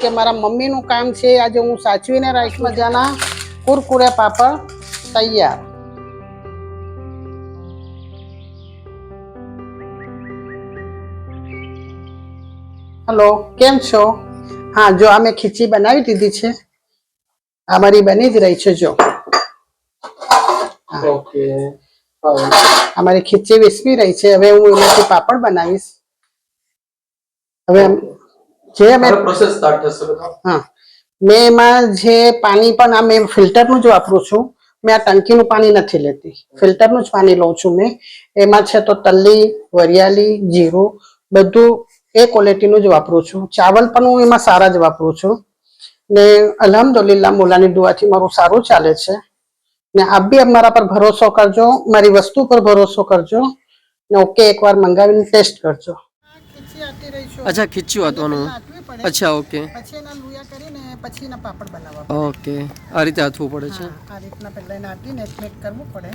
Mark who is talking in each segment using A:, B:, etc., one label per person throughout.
A: કે મારા મમ્મીનું કામ છે આજે હું સાચવીને રાખી. મજાના કુરકુરે પાપડ તૈયાર. હેલો, કેમ છો? હા, જો અમે ખીચડી બનાવી દીધી છે. આ મારી બની જ રહી છે. જો
B: ઓકે,
A: અમારી ખીચડી વિસવી રહી છે. હવે હું એમાંથી પાપડ બનાવીશ. હવે જે અમે
B: પ્રોસેસ સ્ટાર્ટ થશે.
A: હા, મેં એમાં જે પાણી પણ આ મેં ફિલ્ટરનું જ વાપરું છું. મેં આ ટંકીનું પાણી નથી લેતી, ફિલ્ટરનું જ પાણી લઉં છું. મેં એમાં છે તો તલ્લી, વરિયાળી, જીરું બધું એ ક્વોલિટીનું જ વાપરું છું. ચાવલ પણ હું એમાં સારા જ વાપરું છું ને અલ્હમ્દુલિલ્લાહ મોલાની દુઆથી મારું સારું ચાલે છે. ને આપ બી મારા પર ભરોસો કરજો, મારી વસ્તુ પર ભરોસો કરજો ને ઓકે એકવાર મંગાવીને ટેસ્ટ કરજો.
B: અચ્છા, ખીચ્યું હતું. અચ્છા, ઓકે.
A: પછી એના લુયા કરીને પછી એના પાપડ બનાવવા.
B: ઓકે, આ રીતે હાથવું પડે છે.
A: આ રીતના પહેલા એને આપીને એકમેક કરવું પડે.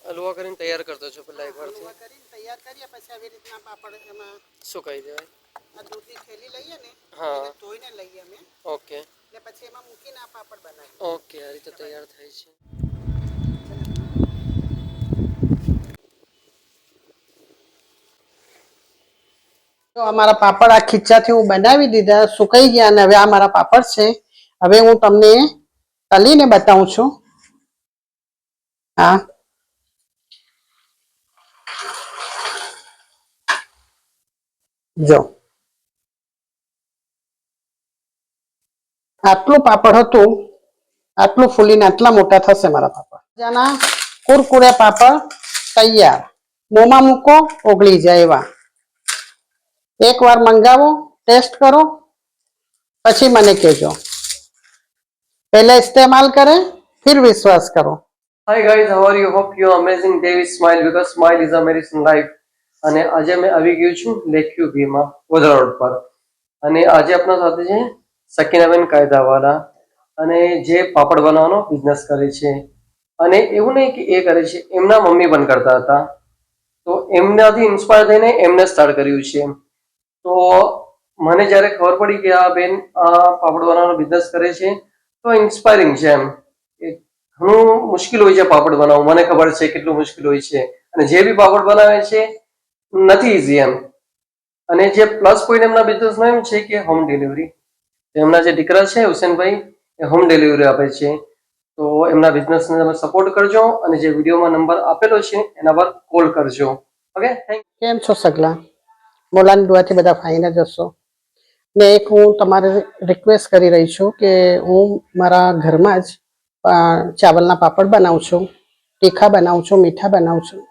B: હલવા કરીને તૈયાર કરતો છો પેલા એકવાર
A: કરીને તૈયાર કરીએ પછી આવી રીતના પાપડ એમાં
B: શું કહી દેવાય?
A: આ દૂધની થેલી લઈએ ને,
B: હા,
A: એને ધોઈને લઈએ અમે.
B: ઓકે,
A: ને પછી એમાં મૂકીને આ પાપડ બનાવીએ.
B: ઓકે, આ રીતે તૈયાર થાય છે.
A: તો અમારા પાપડ આ ખીચાથી હું બનાવી દીધા, સુકાઈ ગયા અને હવે આ મારા પાપડ છે. હવે હું તમને તલીને બતાવું છું. હા, જો આટલું પાપડ હતું, આટલું ફૂલીને આટલા મોટા થશે મારા પાપડ. મજાના કુરકુરે પાપડ તૈયાર. મોંમાં મૂકો ઓગળી જાય એવા. એકવાર મંગાવો, ટેસ્ટ કરો, પછી મને કહેજો. पहले इस्तेमाल करें फिर विश्वास करो.
B: Hi guys, how are you? Hope you are amazing day with smile because smile is a medicine life. અને આજે મેં આવી ગયો છું લેક્યુ બીમાં વડોદરા રોડ પર અને આજે આપણા સાથે છે સકીનાબેન કાયદાવાલા અને જે પાપડ બનાવવાનો બિઝનેસ કરે છે અને એવું નહીં કે એ કરે છે, એમના મમ્મી પણ કરતા હતા તો એમનાથી ઇન્સ્પાયર થઈને એમને સ્ટાર્ટ કર્યું છે. તો મને જ્યારે ખબર પડી કે આ બેન આ પાપડ બનાવવાનો બિઝનેસ કરે છે તો ઇન્સ્પાયરિંગ છે. એમ ઘણું મુશ્કેલ હોય છે પાપડ બનાવવું, મને ખબર છે કેટલું મુશ્કેલ હોય છે અને જે બી પાપડ બનાવે છે નથી ઈઝી એમ. અને જે પ્લસ પોઈન્ટ એમના બિઝનેસમાં એમ છે કે હોમ ડિલિવરી. એમના જે દીકરા છે હુસેનભાઈ એ હોમ ડિલિવરી આપે છે. તો એમના બિઝનેસને તમે સપોર્ટ કરજો અને જે વિડીયોમાં નંબર આપેલો છે એના પર કોલ કરજો. Okay, thank you.
A: કેમ છો સગલા? મોલાની દુઆથી બધા ફાઇન જ હશો. ને એક હું તમારે રિક્વેસ્ટ કરી રહી છું કે હું મારા ઘરમાં જ ચાવલના પાપડ બનાવું છું, તીખા બનાવું છું, મીઠા બનાવું છું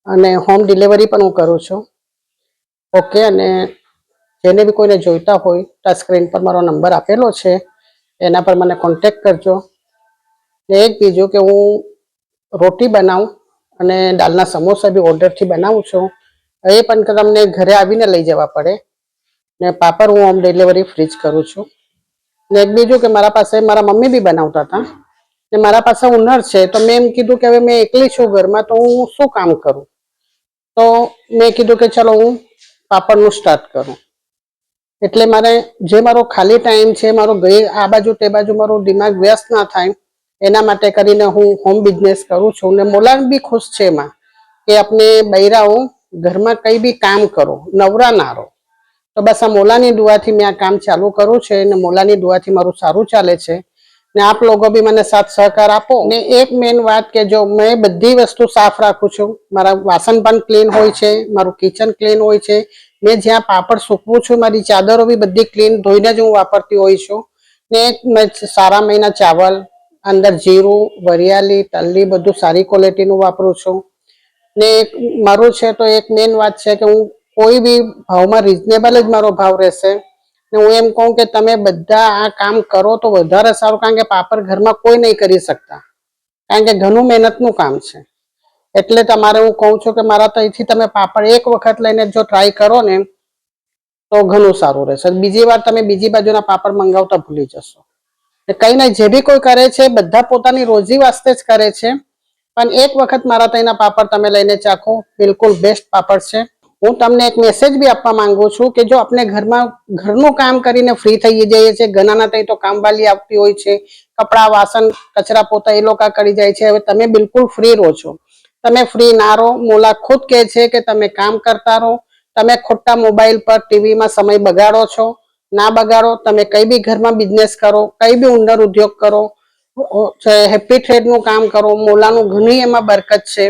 A: અને હોમ ડિલિવરી પણ હું કરું છું. ઓકે, અને જેને બી કોઈને જોઈતા હોય તો સ્ક્રીન પર મારો નંબર આપેલો છે, એના પર મને કોન્ટેક્ટ કરજો. ને એક બીજું કે હું રોટી બનાવું અને દાલના સમોસા બી ઓર્ડરથી બનાવું છું. એ પણ તમને ઘરે આવીને લઈ જવા પડે ને પાપડ હું હોમ ડિલિવરી ફ્રી જ કરું છું. ને એક બીજું કે મારા પાસે મારા મમ્મી બી બનાવતા હતા ને મારા પાસે હુનર છે તો મેં એમ કીધું કે હવે મેં એકલી છું ઘરમાં તો હું શું કામ કરું, તો મેં કીધું કે ચલો હું પાપડનું સ્ટાર્ટ કરું. એટલે મારે જે મારો ખાલી ટાઈમ છે, મારો આ બાજુ તે બાજુ મારું દિમાગ વ્યસ્ત ના થાય એના માટે કરીને હું હોમ બિઝનેસ કરું છું. ને મોલાન બી ખુશ છે એમાં કે આપણે બૈરાઓ ઘરમાં કઈ બી કામ કરો, નવરા ના રહો. તો બસ આ મોલાની દુઆથી મેં આ કામ ચાલુ કરું છે અને મોલાની દુઆથી મારું સારું ચાલે છે ને આપ લોકો બી મને સાથ સહકાર આપો. ને એક મેન વાત કે જો મેં બધી વસ્તુ સાફ રાખું છું, મારા વાસણ પણ ક્લીન હોય છે, મારું કિચન ક્લીન હોય છે, મેં જ્યાં પાપડ સૂકવું છું મારી ચાદરો બી બધી ક્લીન ધોઈને જ હું વાપરતી હોય છું. ને મેં સારા મહિના ચાવલ, અંદર જીરું, વરિયાળી, તલ્લી બધું સારી ક્વોલિટીનું વાપરું છું. ને મારું છે તો એક મેન વાત છે કે હું કોઈ બી ભાવમાં રિઝનેબલ જ મારો ભાવ રહેશે. ને હું એમ કહું કે તમે બધા આ કામ કરો તો વધારે સારું, કારણ કે પાપડ ઘરમાં કોઈ નહીં કરી શકતા, કારણ કે ઘણું મહેનતનું કામ છે. એટલે તમારે હું કહું છું કે મારા ત્યાંથી તમે પાપડ એક વખત લઈને જો ટ્રાય કરો ને તો ઘણું સારું રહેશે. બીજી વાર તમે બીજી બાજુના પાપડ મંગાવતા ભૂલી જશો. કઈ નહીં, જે બી કોઈ કરે છે બધા પોતાની રોજી વાસ્તે જ કરે છે, પણ એક વખત મારા ત્યાંના પાપડ તમે લઈને ચાખો, બિલકુલ બેસ્ટ પાપડ છે. હું તમને એક મેસેજ બી આપવા માંગુ છું કે જો આપણે ઘરમાં ઘરનું કામ કરીને ફ્રી થઈ જઈએ છીએ, ઘણાના ત્યાં તો કામવાલી આવતી હોય છે, કપડા વાસણ કચરા પોતા એ લોકો કરી જાય છે, હવે તમે બિલકુલ ફ્રી રહો છો. તમે ફ્રી ના રહો. મોલા ખુદ કહે છે કે તમે કામ કરતા રહો, તમે ખોટા મોબાઈલ પર ટીવીમાં સમય બગાડો છો, ના બગાડો. તમે કઈ બી ઘરમાં બિઝનેસ કરો, કઈ બી ઉંદર ઉદ્યોગ કરો, હેપી થ્રેડનું કામ કરો, મોલાનું ઘણી એમાં બરકત છે.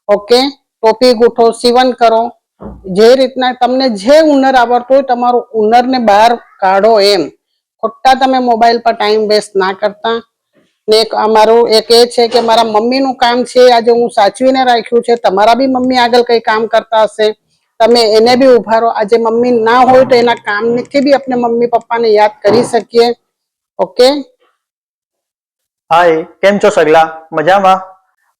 A: ઓકે, ટોપી ગૂંથો, સીવન કરો, જે રીતના તમને જે હુનર આવડતું હોય તમારું હુનરને બહાર કાઢો. એમ ખોટા તમે મોબાઈલ પર ટાઈમ વેસ્ટ ના કરતા. ને એક અમારું એક એ છે કે મારા મમ્મીનું કામ છે, આજે હું સાચવીને રાખ્યું છે. તમારા બી મમ્મી આગળ કઈ કામ કરતા હશે, તમે એને બી ઉભારો. આજે મમ્મી ના હોય તો એના કામથી બી આપણે મમ્મી પપ્પાને યાદ કરી શકીએ. ઓકે,
C: હાય, કેમ છો સગલા? મજામાં?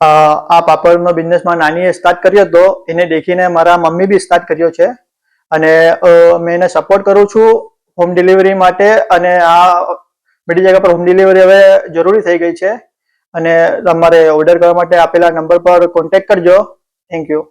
C: આ પાપડનો બિઝનેસમાં નાની સ્ટાર્ટ કર્યો હતો, એને દેખીને મારા મમ્મી બી સ્ટાર્ટ કર્યો છે અને મેં એને સપોર્ટ કરું છું હોમ ડિલિવરી માટે. અને આ બધી જગ્યા પર હોમ ડિલિવરી હવે જરૂરી થઈ ગઈ છે અને તમારે ઓર્ડર કરવા માટે આપેલા નંબર પર કોન્ટેક્ટ કરજો. Thank you.